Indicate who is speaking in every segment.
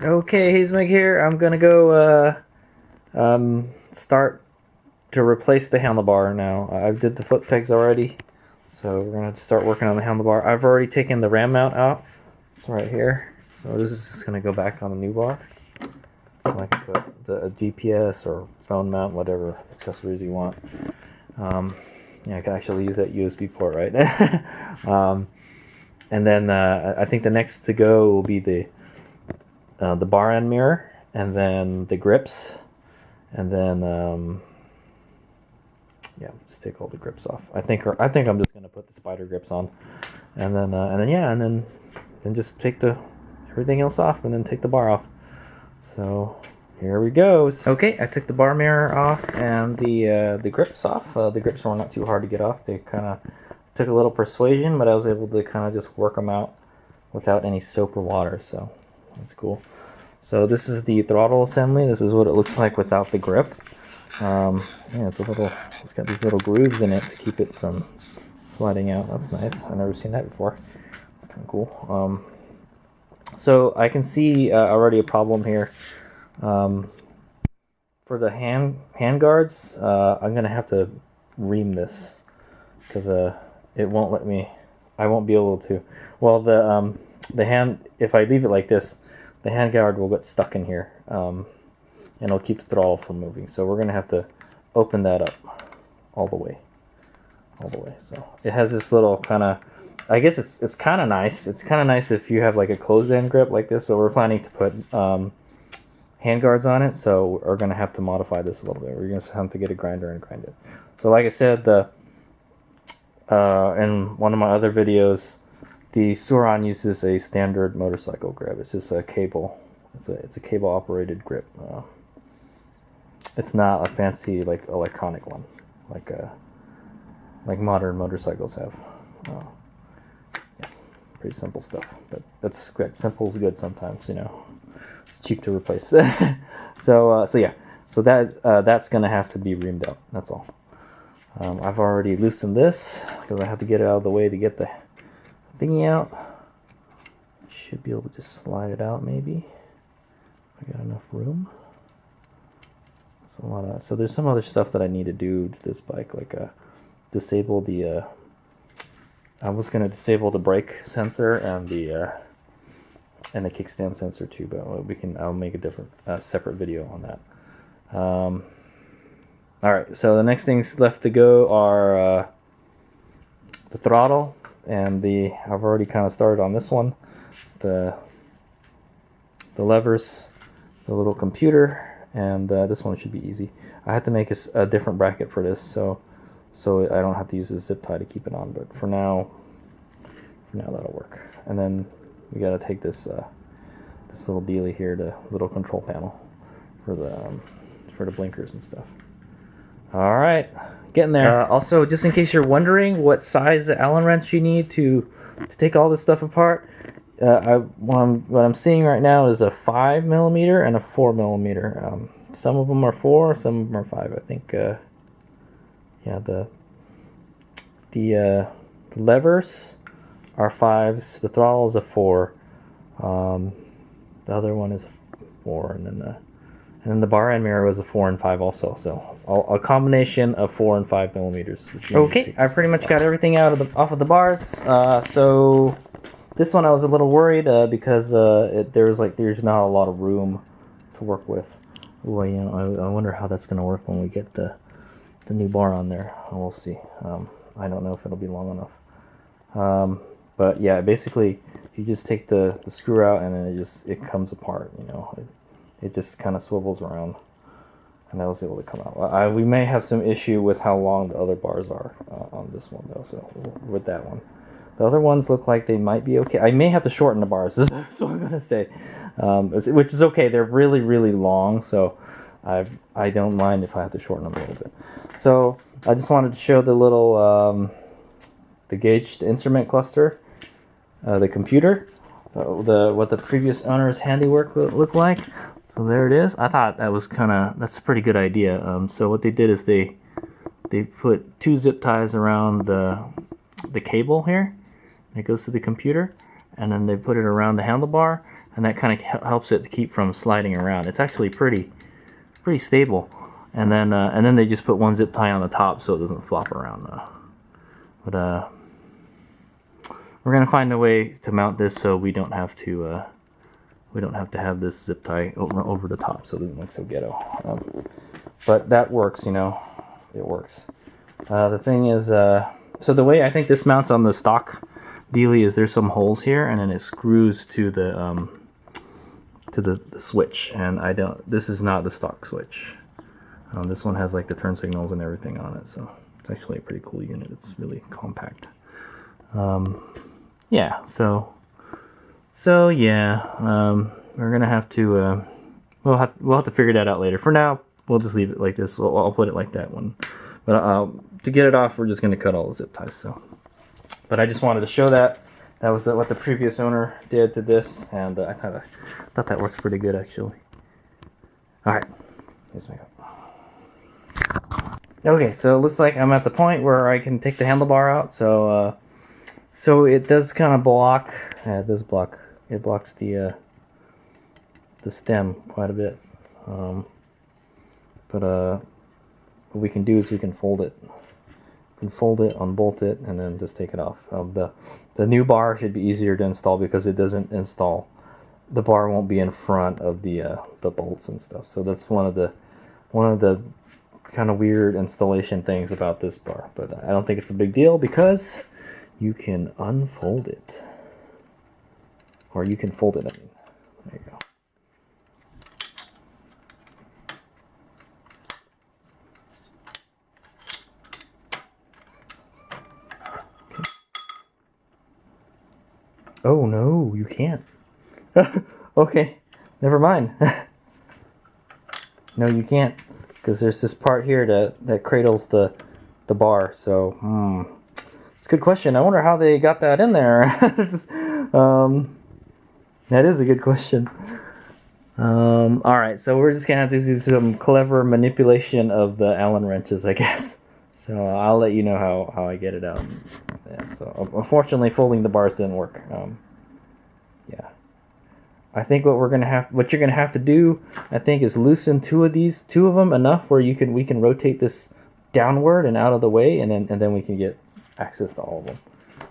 Speaker 1: Okay, Hazelmeg here. I'm gonna go start to replace the handlebar now. I did the foot pegs already, so we're gonna start working on the handlebar. I've already taken the ram mount out. It's right here. So this is just gonna go back on the new bar. So I can put the GPS or phone mount, whatever accessories you want. Yeah, I can actually use that USB port, right? And then I think the next to go will be the bar end mirror, and then the grips, and then yeah, just take all the grips off. I think I'm just gonna put the spider grips on, and then just take everything else off, and then take the bar off. So here we go. Okay, I took the bar mirror off and the grips off. The grips were not too hard to get off. They kind of took a little persuasion, but I was able to kind of just work them out without any soap or water. So that's cool. So this is the throttle assembly. This is what it looks like without the grip. Yeah, it's got these little grooves in it to keep it from sliding out. That's nice. I've never seen that before. It's kind of cool. So I can see already a problem here. For the hand guards, I'm gonna have to ream this because it won't let me. I won't be able to. Well, the hand, if I leave it like this, the hand guard will get stuck in here, and it'll keep the throttle from moving. So we're gonna have to open that up all the way. So it has this little kind of. I guess it's kind of nice. It's kind of nice if you have like a closed end grip like this, but we're planning to put hand guards on it, so we're gonna have to modify this a little bit. We're gonna have to get a grinder and grind it. So like I said, in one of my other videos, the Sur Ron uses a standard motorcycle grip. It's just a cable. It's a cable operated grip. It's not a fancy like electronic one, like modern motorcycles have. Yeah, pretty simple stuff, but that's great. Simple is good sometimes, you know. It's cheap to replace. So yeah, so that's gonna have to be reamed out. That's all. I've already loosened this because I have to get it out of the way to get the thingy out. Should be able to just slide it out maybe. I got enough room. So there's some other stuff that I need to do to this bike, like disable the. I was gonna disable the brake sensor and the kickstand sensor too, but I'll make a different separate video on that. All right, so the next things left to go are the throttle and I've already kind of started on this one, the levers, the little computer, and this one should be easy. I had to make a different bracket for this, so I don't have to use a zip tie to keep it on, but for now that'll work. And then we got to take this little dealie here, the little control panel for the blinkers and stuff. All right, getting there. Also, just in case you're wondering what size Allen wrench you need to take all this stuff apart, what I'm seeing right now is a 5mm and a 4mm. Some of them are 4, some of them are 5. I think. Yeah, the levers are 5s. The throttle is a 4. The other one is 4, and then the bar end mirror was a 4 and 5 also. So a combination of 4 and 5mm. Okay, I pretty much got everything off of the bars. So this one I was a little worried because there's not a lot of room to work with. Ooh, I wonder how that's gonna work when we get the new bar on there. We'll see. I don't know if it'll be long enough. But yeah, basically you just take the screw out and then it comes apart, you know. It just kind of swivels around, and that was able to come out. We may have some issue with how long the other bars are on this one though, so with that one. The other ones look like they might be okay. I may have to shorten the bars, that's what I'm gonna say, which is okay. They're really, really long, so I don't mind if I have to shorten them a little bit. So I just wanted to show the little the gauge, the instrument cluster, the computer, what the previous owner's handiwork looked like. So there it is. I thought that's a pretty good idea. So what they did is they put 2 zip ties around the cable here. It goes to the computer, and then they put it around the handlebar, and that kind of helps it to keep from sliding around. It's actually pretty stable. And then they just put one zip tie on the top so it doesn't flop around. But we're gonna find a way to mount this so we don't have to have this zip tie over the top, so it doesn't look so ghetto. But that works, you know, it works. The thing is, so the way I think this mounts on the stock dealie is there's some holes here, and then it screws to the switch, and this is not the stock switch. This one has like the turn signals and everything on it, so it's actually a pretty cool unit. It's really compact. Yeah, so yeah, we're gonna have to we'll have to figure that out later. For now, we'll just leave it like this. I'll put it like that one, but to get it off, we're just gonna cut all the zip ties. So, but I just wanted to show that was what the previous owner did to this, and I thought that works pretty good actually. All right, here's my go. Okay, so it looks like I'm at the point where I can take the handlebar out. So it does kind of block. It does block. It blocks the stem quite a bit. But what we can do is we can fold it. We can fold it, unbolt it, and then just take it off. The new bar should be easier to install because it doesn't install. The bar won't be in front of the bolts and stuff. So that's one of the kind of weird installation things about this bar. But I don't think it's a big deal because you can unfold it, or you can fold it. I mean, there you go. Okay. Oh no, you can't. Okay, never mind. No, you can't, because there's this part here that cradles the bar. So, it's a good question. I wonder how they got that in there. That is a good question. All right, so we're just gonna have to do some clever manipulation of the Allen wrenches, I guess. So I'll let you know how I get it out. Yeah, so unfortunately, folding the bars didn't work. Yeah. I think what you're gonna have to do, I think, is loosen two of them enough where we can rotate this downward and out of the way, and then we can get access to all of them,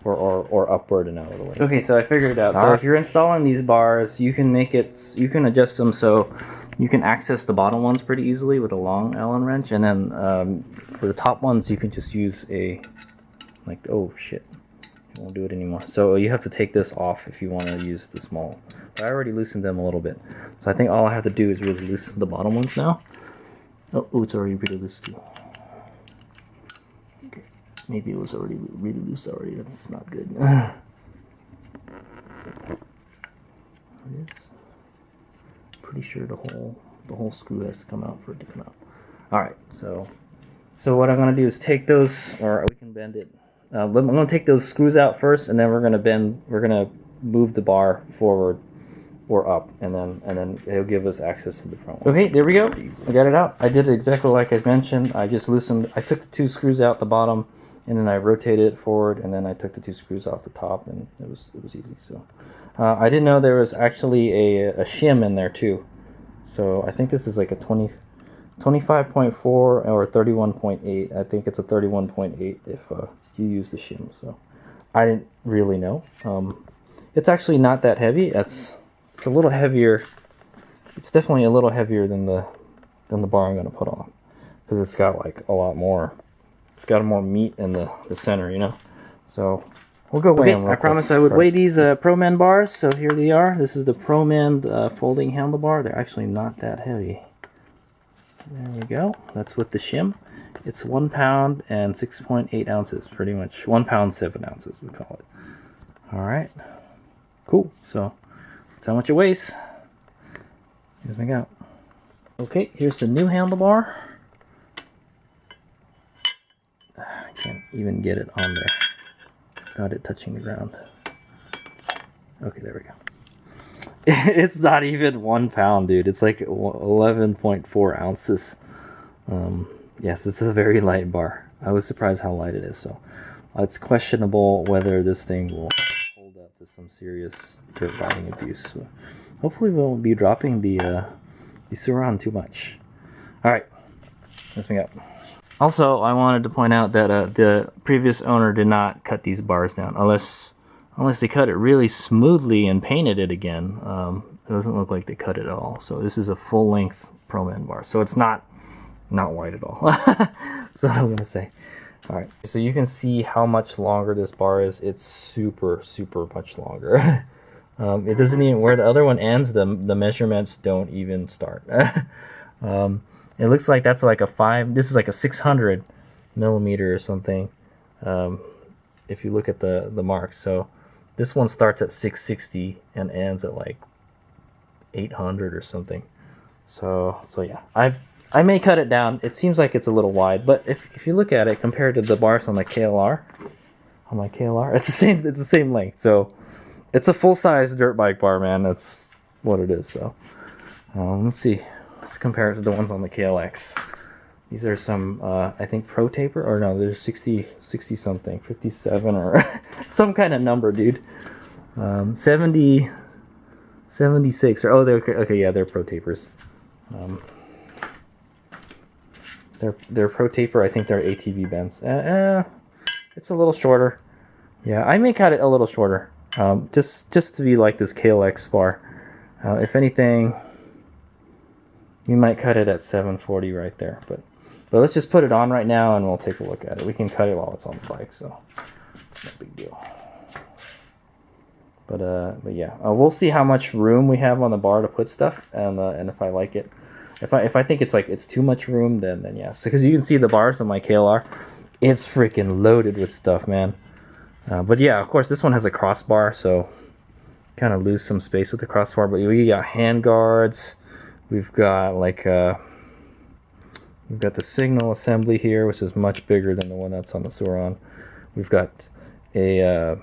Speaker 1: or upward and out of the way. Okay, so I figured it out. So if you're installing these bars, you can adjust them so you can access the bottom ones pretty easily with a long Allen wrench, and then for the top ones you can just use oh shit. It won't do it anymore. So you have to take this off if you want to use the small. But I already loosened them a little bit. So I think all I have to do is really loosen the bottom ones now. Oh, it's already pretty loose too. Okay. Maybe it was already really loose already. That's not good. Pretty sure the whole screw has to come out for it to come out. All right. So what I'm gonna do is take those, or we can bend it. I'm going to take those screws out first, and then we're going to move the bar forward or up, and then it'll give us access to the front one. Okay, there we go. I got it out. I did it exactly like I mentioned. I just loosened. I took the two screws out the bottom, and then I rotated it forward, and then I took the two screws off the top, and it was easy. So I didn't know there was actually a shim in there too. So I think this is like a 25.4 or 31.8. I think it's a 31.8 if you use the shim. So I didn't really know. It's actually not that heavy. It's a little heavier. It's definitely a little heavier than the bar I'm going to put on, because it's got like a lot more. It's got more meat in the center, you know. So we'll go weigh them. I promised I would weigh these Promend bars. So here they are. This is the Promend folding handlebar. They're actually not that heavy. There we go. That's with the shim. It's 1 pound and 6.8 ounces, pretty much. 1 pound 7 ounces, we call it. All right, cool. So that's how much it weighs. Here's my go. Okay, here's the new handlebar. I can't even get it on there without it touching the ground. Okay, there we go. It's not even 1 pound, dude. It's like 11.4 ounces. Yes, it's a very light bar. I was surprised how light it is. So it's questionable whether this thing will hold up to some serious dirt riding abuse. So hopefully we won't be dropping the Sur Ron too much. All right, let's me up. Also, I wanted to point out that the previous owner did not cut these bars down, unless they cut it really smoothly and painted it again. It doesn't look like they cut it at all. So this is a full-length Promend bar, so it's not wide at all. That's what I'm gonna say. All right, so you can see how much longer this bar is. It's super much longer. It doesn't even, where the other one ends, the measurements don't even start. It looks like that's like this is like a 600 millimeter or something, if you look at the mark. So this one starts at 660 and ends at like 800 or something. So yeah, I may cut it down. It seems like it's a little wide, but if you look at it compared to the bars on my KLR, it's the same length. So it's a full-size dirt bike bar, man. That's what it is. So let's see. Let's compare it to the ones on the KLX. These are some, I think, Pro Taper, or no, there's 60 something, 57 or some kind of number, dude. 70, 76, or oh, they're okay, yeah, they're Pro Tapers. They're Pro Taper. I think they're ATV bends. It's a little shorter. Yeah, I may cut it a little shorter, just to be like this KLX bar. If anything, you might cut it at 740 right there, but let's just put it on right now and we'll take a look at it. We can cut it while it's on the bike, so it's no big deal. But yeah, we'll see how much room we have on the bar to put stuff, and if I like it. If I think it's too much room, then yes. Because you can see the bars on my KLR, it's freaking loaded with stuff, man. But yeah, of course this one has a crossbar, so kind of lose some space with the crossbar. But we got hand guards. We've got like we've got the signal assembly here, which is much bigger than the one that's on the Sur Ron. We've got a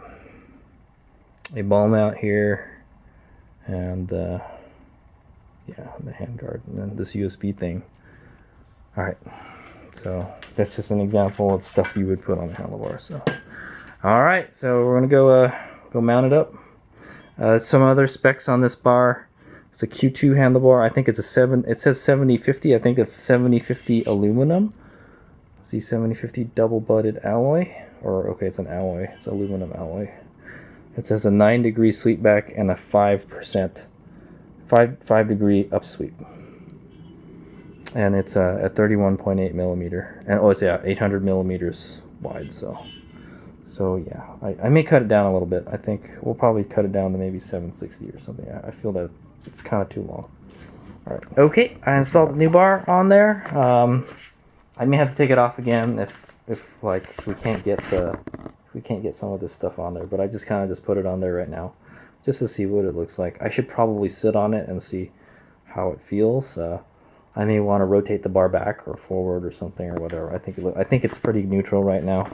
Speaker 1: ball mount here, and yeah, the handguard, and then this USB thing. All right, so that's just an example of stuff you would put on the handlebar. So, all right, so we're gonna go mount it up. Some other specs on this bar. It's a Q2 handlebar. I think it's it says 7050. I think it's 7050 aluminum. See, 7050 double-butted alloy, or okay, it's an alloy. It's aluminum alloy. It says a 9-degree sweepback and a 5% 5-degree upsweep, and it's at 31.8 millimeter, and oh, it's 800 millimeters wide. So yeah, I may cut it down a little bit. I think we'll probably cut it down to maybe 760 or something. I feel that it's kind of too long. All right, okay, I installed the new bar on there. I may have to take it off again if like we can't get some of this stuff on there, but I just kind of put it on there right now, just to see what it looks like. I should probably sit on it and see how it feels. I may want to rotate the bar back or forward or something or whatever. I think it's pretty neutral right now.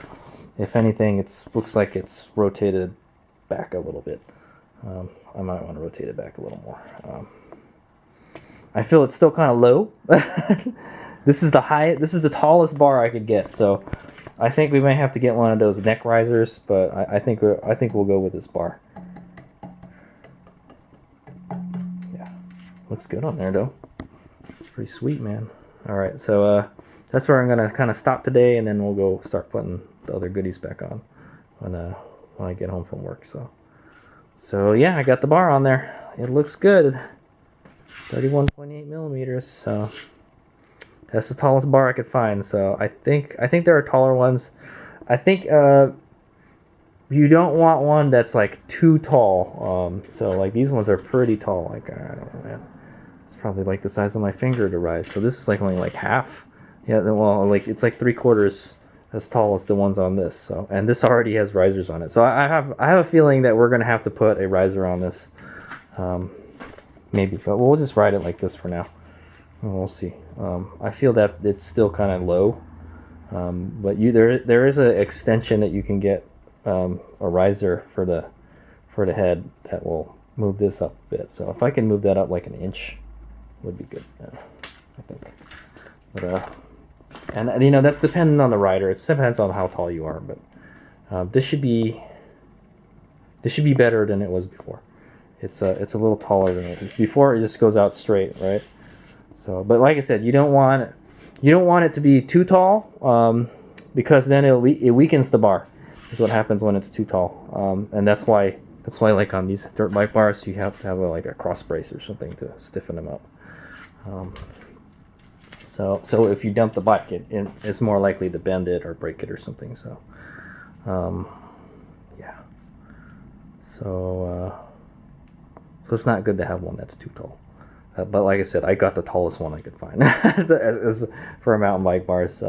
Speaker 1: If anything, it looks like it's rotated back a little bit. I might want to rotate it back a little more. I feel it's still kind of low. This is the tallest bar I could get, so I think we may have to get one of those neck risers, but I think we'll go with this bar. Yeah, looks good on there though. It's pretty sweet, man. All right, so that's where I'm gonna kind of stop today, and then we'll go start putting the other goodies back on when I get home from work. So yeah, I got the bar on there. It looks good. 31.8 millimeters. So that's the tallest bar I could find. So I think there are taller ones. I think you don't want one that's like too tall. So like these ones are pretty tall. Like I don't know, man. It's probably like the size of my finger to rise. So this is like only like half. Yeah, well, like it's like 3/4 as tall as the ones on this. So, and this already has risers on it. So I have a feeling that we're gonna have to put a riser on this. Maybe, but we'll just ride it like this for now. And we'll see. I feel that it's still kind of low, but there is an extension that you can get, a riser for the head that will move this up a bit. So if I can move that up like an inch, would be good. I think. But and you know, that's dependent on the rider. It depends on how tall you are, but this should be better than it was before. it's a little taller than it. Before it just goes out straight, right? So, but like I said, you don't want it to be too tall, because then it weakens the bar. Is what happens when it's too tall, and that's why like on these dirt bike bars you have to have like a cross brace or something to stiffen them up. So if you dump the bike, it's more likely to bend it or break it or something. So yeah. So it's not good to have one that's too tall. But like I said, I got the tallest one I could find for a mountain bike bars.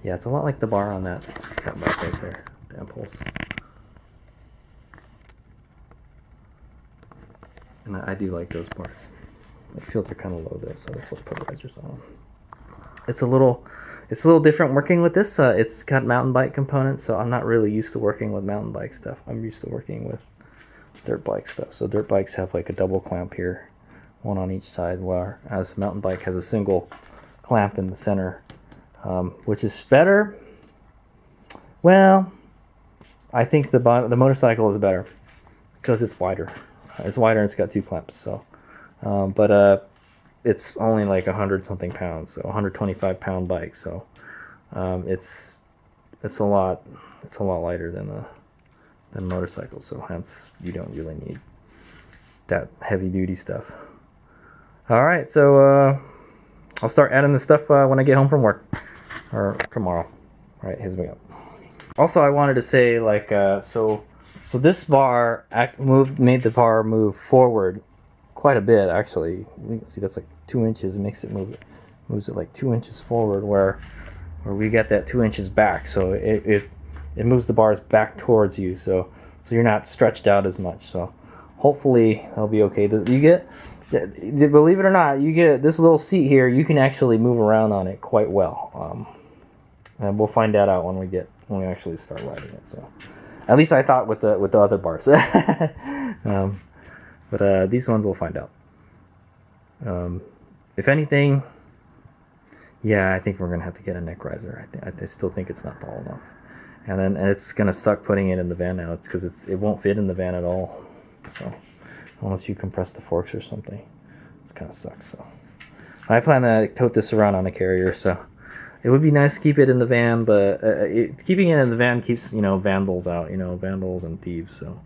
Speaker 1: Yeah, it's a lot like the bar on that bike right there, the impulse. And I do like those bars. I feel they're kind of low though, so that's what polarizers on. It's a little different working with this. It's got mountain bike components, so I'm not really used to working with mountain bike stuff. I'm used to working with dirt bike stuff. So dirt bikes have like a double clamp here, one on each side, whereas mountain bike has a single clamp in the center, which is better. Well, I think the motorcycle is better because it's wider. It's wider and it's got two clamps. So, but it's only like 100 something pounds, so 125 pound bike. So it's a lot lighter than motorcycles. So hence you don't really need that heavy duty stuff. All right, so I'll start adding the stuff when I get home from work or tomorrow. All right, here's me up. Also, I wanted to say, like, so this bar made the bar move forward quite a bit, actually. You can see that's like 2 inches. It moves it like 2 inches forward, where we get that 2 inches back. So it moves the bars back towards you, so you're not stretched out as much. So hopefully that'll be okay. You get, believe it or not, you get this little seat here. You can actually move around on it quite well, and we'll find that out when we actually start riding it. So at least I thought with the other bars, but these ones we'll find out. If anything, yeah, I think we're gonna have to get a neck riser. I still think it's not tall enough, and it's gonna suck putting it in the van now. It's because it won't fit in the van at all. So unless you compress the forks or something, it kind of sucks. So I plan to tote this around on a carrier. So it would be nice to keep it in the van, but keeping it in the van keeps vandals out, vandals and thieves. So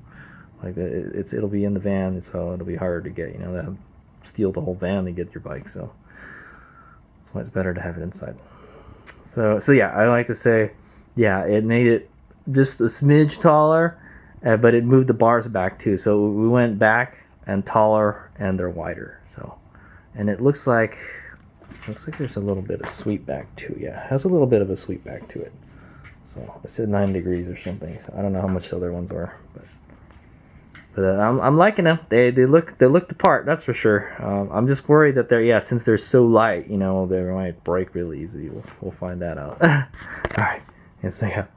Speaker 1: like it'll be in the van, so it'll be harder to get. They'll steal the whole van to get your bike. So that's why it's better to have it inside. So yeah, I like to say, yeah, it made it just a smidge taller, but it moved the bars back too. So we went back and taller, and they're wider. So, and it looks like there's a little bit of sweepback too. Yeah, it has a little bit of a sweepback to it. So it said 9 degrees or something. So I don't know how much the other ones are, but I'm liking them. They look the part, that's for sure. I'm just worried that since they're so light, they might break really easy. We'll find that out. All right, let's make up.